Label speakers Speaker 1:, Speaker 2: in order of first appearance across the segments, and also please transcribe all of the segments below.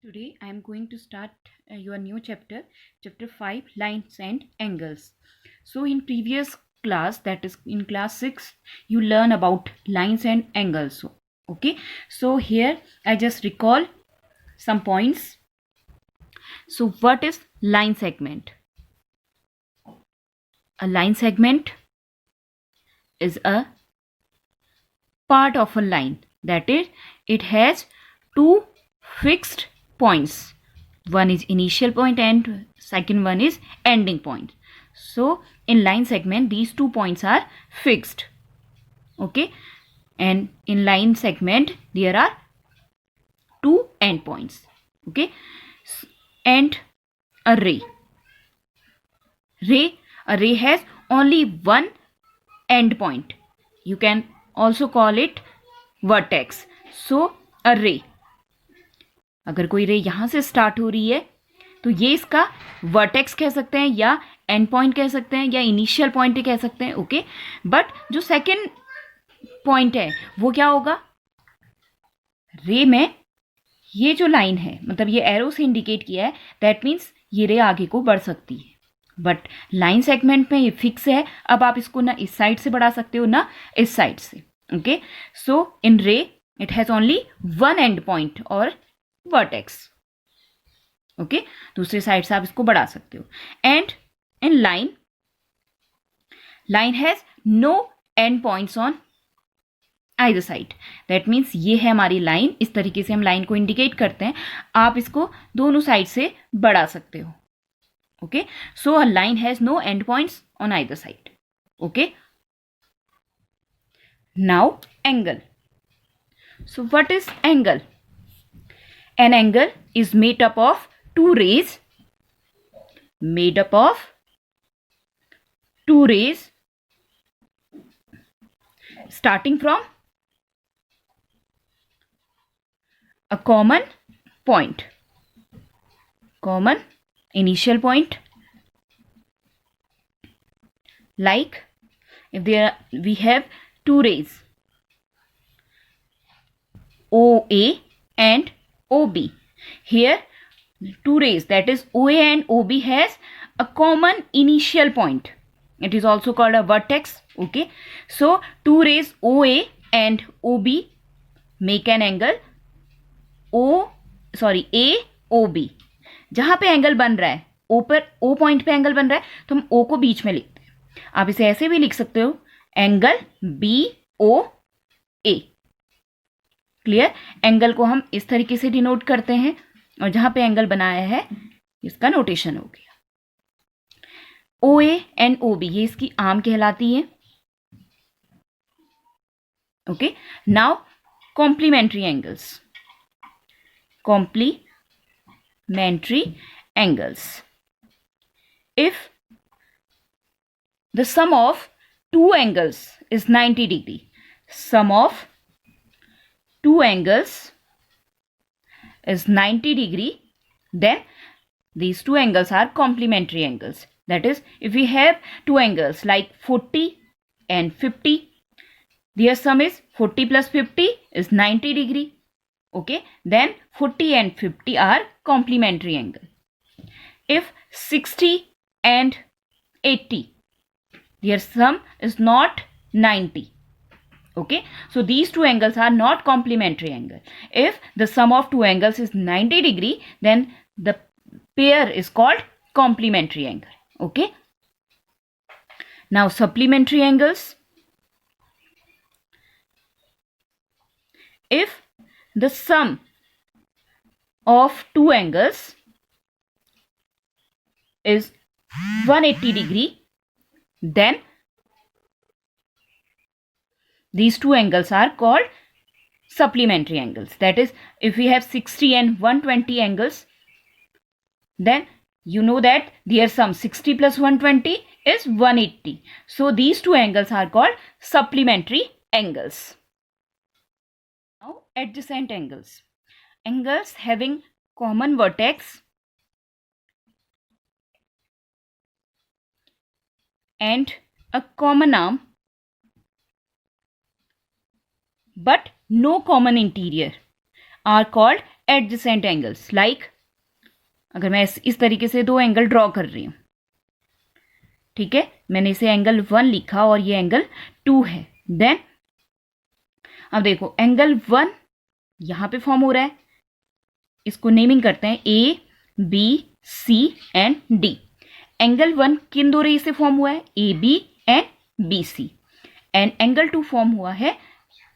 Speaker 1: Today I am going to start your new chapter, chapter 5, lines and angles. So in previous class, that is in class 6, you learn about lines and angles. Okay, so here I just recall some points. So what is line segment? A line segment is a part of a line, that is, it has two fixed points. One is initial point and second one is ending point. So in line segment these 2 points are fixed. Okay, and in line segment there are 2 endpoints. Okay, and a ray has only one endpoint. You can also call it vertex. So a ray, अगर कोई रे यहाँ से start हो रही है तो ये इसका वर्टेक्स कह सकते हैं या एंड पॉइंट कह सकते हैं या इनिशियल पॉइंट कह सकते हैं. ओके, बट जो सेकेंड पॉइंट है वो क्या होगा? रे में ये जो लाइन है, मतलब ये एरो से इंडिकेट किया है, दैट मीन्स ये रे आगे को बढ़ सकती है. बट लाइन सेगमेंट में ये फिक्स है. अब आप इसको ना इस साइड से बढ़ा सकते हो ना इस साइड से. Okay, so in ray it has only one end point और वर्टेक्स. ओके, दूसरी साइड से आप इसको बढ़ा सकते हो. And in line has no end points on either side. That means ये है हमारी लाइन. इस तरीके से हम लाइन को इंडिकेट करते हैं. आप इसको दोनों साइड से बढ़ा सकते हो. Okay, so a line has no end points on either side. Okay, now angle. So what is angle? An angle is made up of two rays starting from a common initial point. Like if we have two rays OA and OB. Here two rays, that is OA and OB, has a common initial point. It is also called a vertex. Okay, so two rays OA and OB make an angle AOB. जहां पे angle बन रहा है O पर, O point पे angle बन रहा है तो हम O को बीच में लिखते हैं. आप इसे ऐसे भी लिख सकते हो, एंगल BOA. क्लियर? एंगल को हम इस तरीके से डिनोट करते हैं और जहां पे एंगल बनाया है इसका नोटेशन हो गया OA एंड OB. ये इसकी आर्म कहलाती है. Okay, now complementary angles. If the sum of two angles is 90 degree, sum of two angles is 90 degree, then these two angles are complementary angles. That is, if we have two angles like 40 and 50, their sum is 40 plus 50 is 90 degree. Okay, then 40 and 50 are complementary angle. If 60 and 80, their sum is not 90. Okay, so these two angles are not complementary angle. If the sum of two angles is 90 degree, then the pair is called complementary angle. Okay, now supplementary angles. If the sum of two angles is 180 degree, then these two angles are called supplementary angles. That is, if we have 60 and 120 angles, then you know that their sum 60 plus 120 is 180. So these two angles are called supplementary angles. Now adjacent angles. Angles having common vertex and a common arm but no common interior are called adjacent angles, like अगर मैं इस तरीके से दो angle draw कर रही हूं, ठीक है, मैंने इसे एंगल 1 लिखा और ये एंगल 2 है, देन अब देखो एंगल 1 यहां पे फॉर्म हो रहा है, इसको नेमिंग करते हैं A B C and D. Angle 1 किन दो रे से फॉर्म हुआ है, A B and B C, and angle 2 form हुआ है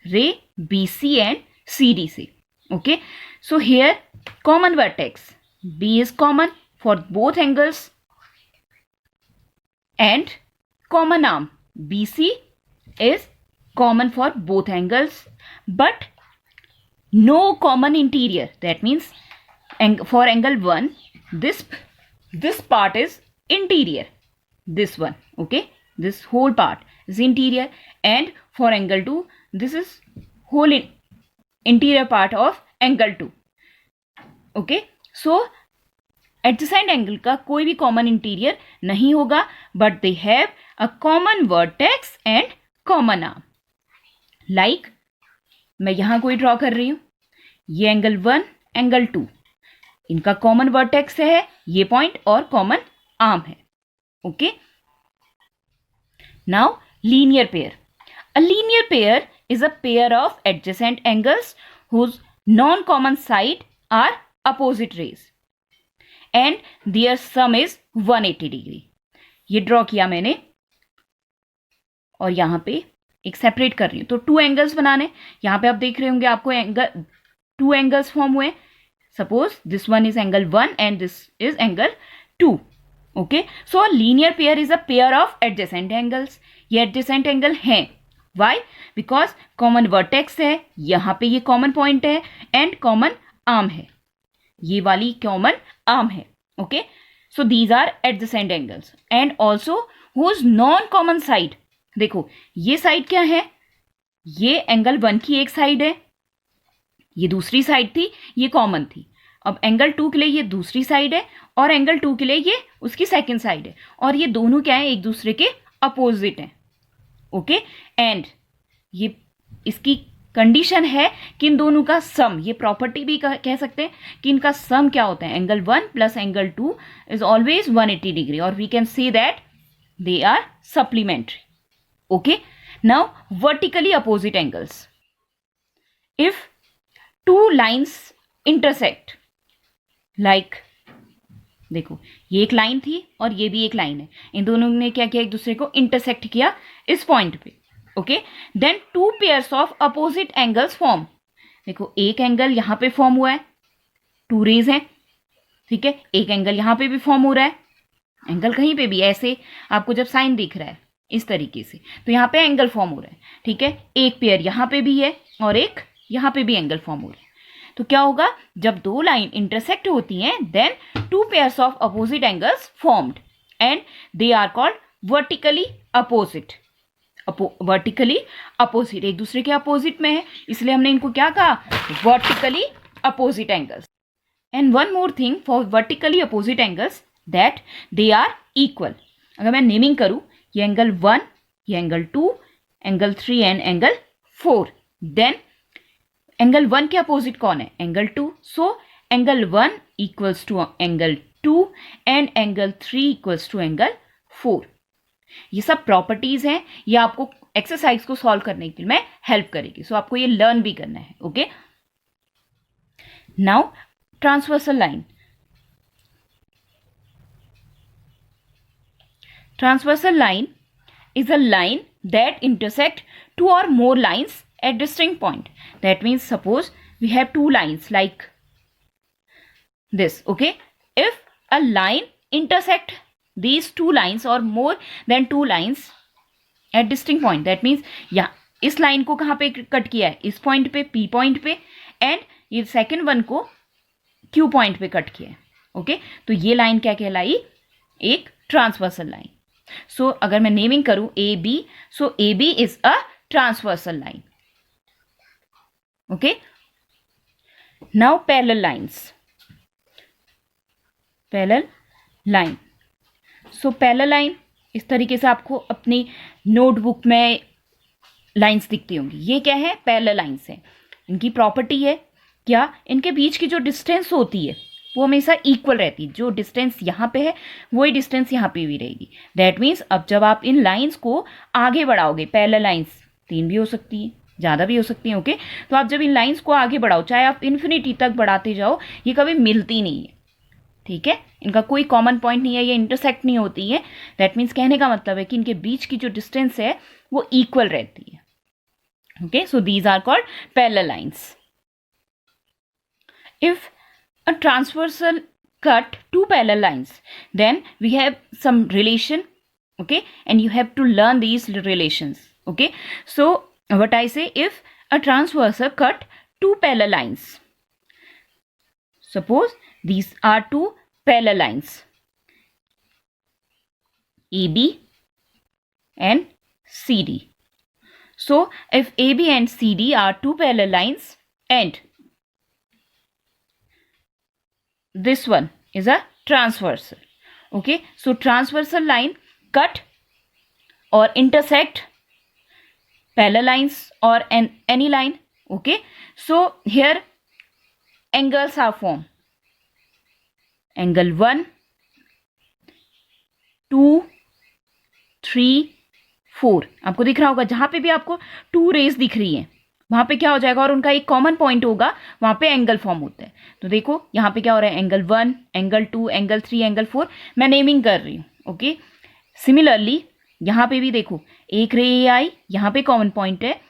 Speaker 1: ray B C and C D से। Okay, so here common vertex B is common for both angles and common arm BC is common for both angles, but no common interior. That means for angle 1 this part is interior, this one, okay, this whole part is interior, and for angle 2 this is whole interior part of angle 2. okay, so adjacent angle का कोई भी common interior नहीं होगा, but they have a common vertex and common arm. Like मैं यहां कोई draw कर रही हूं, ये एंगल 1 एंगल 2, इनका कॉमन वर्टेक्स है ये पॉइंट और कॉमन आर्म है। Okay, now linear pair. A linear pair is a pair of adjacent angles whose non common side are opposite rays and their sum is 180 degree. ये draw किया मैंने और यहां पे एक सेपरेट कर रही हूं, तो 2 एंगल्स बनाने। यहां पे आप देख रहे होंगे आपको एंगल 2 एंगल्स फॉर्म हुए। Suppose this one is angle 1 and this is angle 2। Okay, so linear pair is a pair of adjacent angles. ये एडजेसेंट एंगल हैं, वाई? बिकॉज कॉमन वर्टेक्स है, यहां पे ये कॉमन पॉइंट है एंड कॉमन आर्म है, ये वाली कॉमन आर्म है। Okay, so these are adjacent angles and also whose non common side. देखो ये साइड क्या है, ये एंगल 1 की एक साइड है, ये दूसरी साइड थी, ये कॉमन थी। अब एंगल 2 के लिए ये दूसरी साइड है और एंगल 2 के लिए ये उसकी सेकंड साइड है, और ये दोनों क्या है, एक दूसरे के अपोजिट हैं। ओके, एंड ये इसकी कंडीशन है कि इन दोनों का सम, ये प्रॉपर्टी भी कह सकते हैं कि इनका सम क्या होता है, angle 1 plus angle 2 is always 180 degree, और we can say that they are supplementary. Okay, now vertically opposite angles. If 2 lines intersect, like देखो ये एक लाइन थी और ये भी एक लाइन है, इन दोनों ने क्या किया, एक दूसरे को इंटरसेक्ट किया इस पॉइंट पे। Okay, then 2 pairs of opposite angles form. देखो एक एंगल यहां पे फॉर्म हुआ है, 2 रेज हैं, ठीक है, एक एंगल यहां पे भी फॉर्म हो रहा है, एंगल कहीं पे भी ऐसे आपको जब साइन दिख रहा है इस तरीके से, तो यहां पे एंगल फॉर्म हो रहा है, ठीक है। एक पेयर यहां पे भी है और एक यहां पे भी एंगल फॉर्म हो रहा है। तो क्या होगा, जब 2 लाइन इंटरसेक्ट होती हैं, then 2 pairs of opposite angles formed and they are called vertically opposite. Vertically opposite, एक दूसरे के अपोजिट में है, इसलिए हमने इनको क्या कहा, vertically opposite angles. And one more thing for vertically opposite angles, that they are equal. अगर मैं नेमिंग करूं, ये एंगल 1, ये angle 2, angle 3 and angle 4, then angle 1 के अपोजिट कौन है, angle 2, so angle 1 equals to angle 2 and angle 3 equals to angle 4। ये सब प्रॉपर्टीज हैं, ये आपको एक्सरसाइज को सॉल्व करने के लिए में हेल्प करेगी, सो आपको ये लर्न भी करना है। Okay, now transversal line. Transversal line is a line that intersect 2 or more lines at distinct point. That means suppose we have 2 lines like this. Okay, if a line intersect these 2 lines or more than 2 lines at distinct point, that means यहाँ इस line को कहाँ पे cut किया है, इस point पे, P point पे, एंड ये सेकेंड वन को Q पॉइंट पे कट किया है। ओके, तो ये लाइन क्या कहलाई, एक ट्रांसवर्सल लाइन। सो अगर मैं नेमिंग करूं A B, so A B is a transversal line. Okay, now parallel lines. Parallel line, so parallel line इस तरीके से आपको अपनी नोटबुक में लाइंस दिखती होंगी। ये क्या है, पैरेलल लाइंस है। इनकी प्रॉपर्टी है क्या इनके बीच की जो डिस्टेंस होती है वो हमेशा इक्वल रहती है। जो डिस्टेंस यहाँ पे है वही डिस्टेंस यहाँ पे भी रहेगी। दैट मीन्स अब जब आप इन लाइंस को आगे बढ़ाओगे, पैरेलल लाइंस 3 भी हो सकती है, ज़्यादा भी हो सकती हैं, ओके। तो आप जब इन लाइंस को आगे बढ़ाओ, चाहे आप इन्फिनिटी तक बढ़ाते जाओ, ये कभी मिलती नहीं है, ठीक है। इनका कोई कॉमन पॉइंट नहीं है, ये इंटरसेक्ट नहीं होती है। दैट मीन्स कहने का मतलब है कि इनके बीच की जो डिस्टेंस है वो इक्वल रहती है, okay. So these are called parallel lines. If a transversal cut two parallel lines, then we have some relation, okay, and you have to learn these relations, okay. So what I say, if a transversal cut two parallel lines, suppose these are two parallel lines AB and CD. So if AB and CD are two parallel lines and this one is a transversal, okay. So transversal line cut or intersect parallel lines or any line, okay. So here angles are formed, angle 1 2 3 4 आपको दिख रहा होगा। जहां पे भी आपको 2 raise दिख रही हैं वहां पे क्या हो जाएगा, और उनका एक कॉमन पॉइंट होगा, वहां पे एंगल फॉर्म होता है। तो देखो यहाँ पे क्या हो रहा है, एंगल 1, एंगल 2, एंगल 3, एंगल 4, मैं नेमिंग कर रही हूँ, ओके। सिमिलरली यहाँ पे भी देखो एक रे आई, यहाँ पे कॉमन पॉइंट है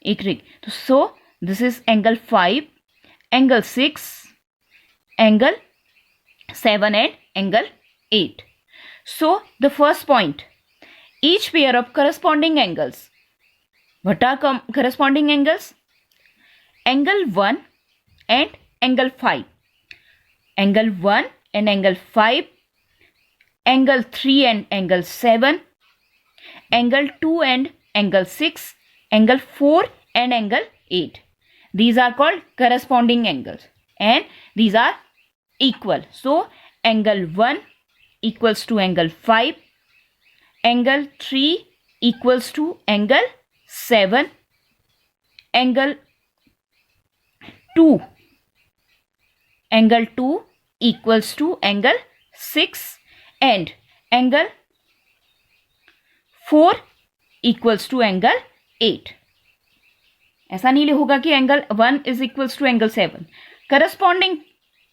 Speaker 1: एक रे, तो so this is angle 5, angle 6, angle 7 and angle 8. So the first point, each pair of corresponding angles. What are corresponding angles? Angle 1 and angle 5. Angle 1 and angle 5. Angle 3 and angle 7. Angle 2 and angle 6. Angle 4 and angle 8. These are called corresponding angles and these are equal. So angle 1 equals to angle 5. Angle 3 equals to angle 7. Angle 2 equals to angle 6 and angle 4 equals to angle 8. ऐसा नहीं होगा कि angle 1 is equals to angle 7. Corresponding,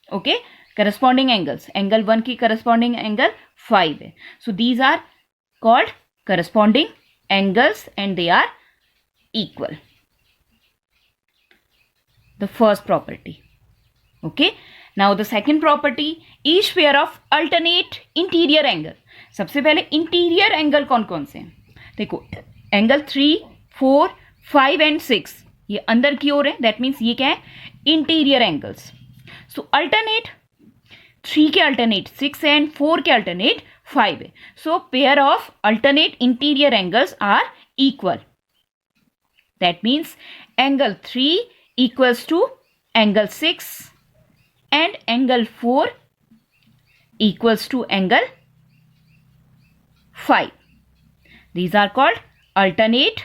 Speaker 1: okay, corresponding angles, angle 1 की corresponding angle 5 है. So these are called corresponding angles and they are equal. The first property. Okay, now the second property, each pair of alternate interior angle. सबसे पहले interior angle कौन कौन से हैं? देखो, angle 3, 4, 5 and 6 ये अंदर की ओर है. दैट मीन्स ये क्या है? Interior angles. सो अल्टरनेट 3 के अल्टरनेट 6 एंड 4 के अल्टरनेट 5 है. So pair of alternate interior angles are equal. That means angle 3 equals to angle 6 and angle 4 equals to angle 5. These are called alternate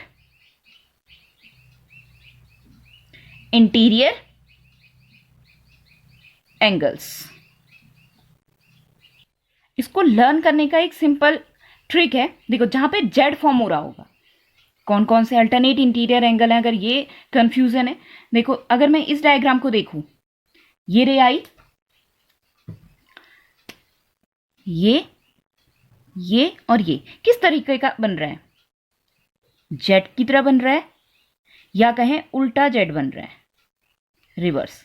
Speaker 1: interior angles. इसको learn करने का एक simple trick है. देखो, जहां पे जेड फॉर्म हो रहा होगा, कौन कौन से अल्टरनेट इंटीरियर एंगल है, अगर ये कंफ्यूजन है. देखो, अगर मैं इस डायग्राम को देखूं, ये रे आई, ये और ये किस तरीके का बन रहा है? जेड की तरह बन रहा है, या कहें उल्टा जेड बन रहा है, रिवर्स.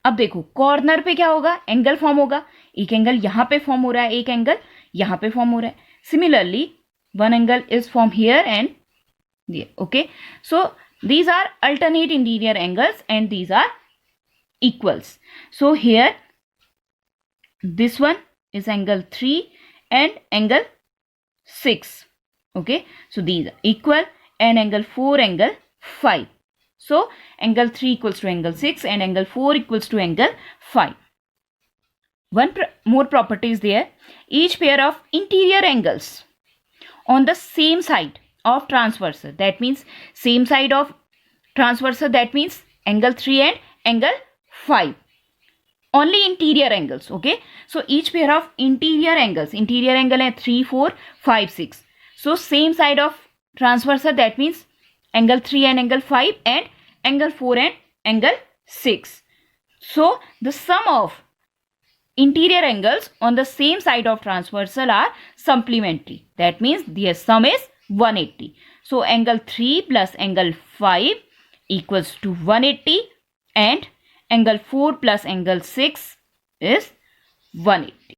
Speaker 1: अब देखो, कॉर्नर पे क्या होगा? एंगल फॉर्म होगा. एक एंगल यहां पे फॉर्म हो रहा है, एक एंगल यहां पे फॉर्म हो रहा है. Similarly one angle is form here and here. Okay, so these are alternate interior angles and these are equals. So here this one is angle 3 and angle 6. Okay, so these are equal, and angle 4 angle 5. So angle 3 equals to angle 6 and angle 4 equals to angle 5. One more property is there. Each pair of interior angles on the same side of transversal, that means same side of transversal, that means angle 3 and angle 5. Only interior angles, okay? So each pair of interior angles, interior angle है 3, 4, 5, 6. So same side of transversal, that means angle 3 and angle 5 and angle 4 and angle 6. So the sum of interior angles on the same side of transversal are supplementary. That means their sum is 180. So angle 3 plus angle 5 equals to 180 and angle 4 plus angle 6 is 180.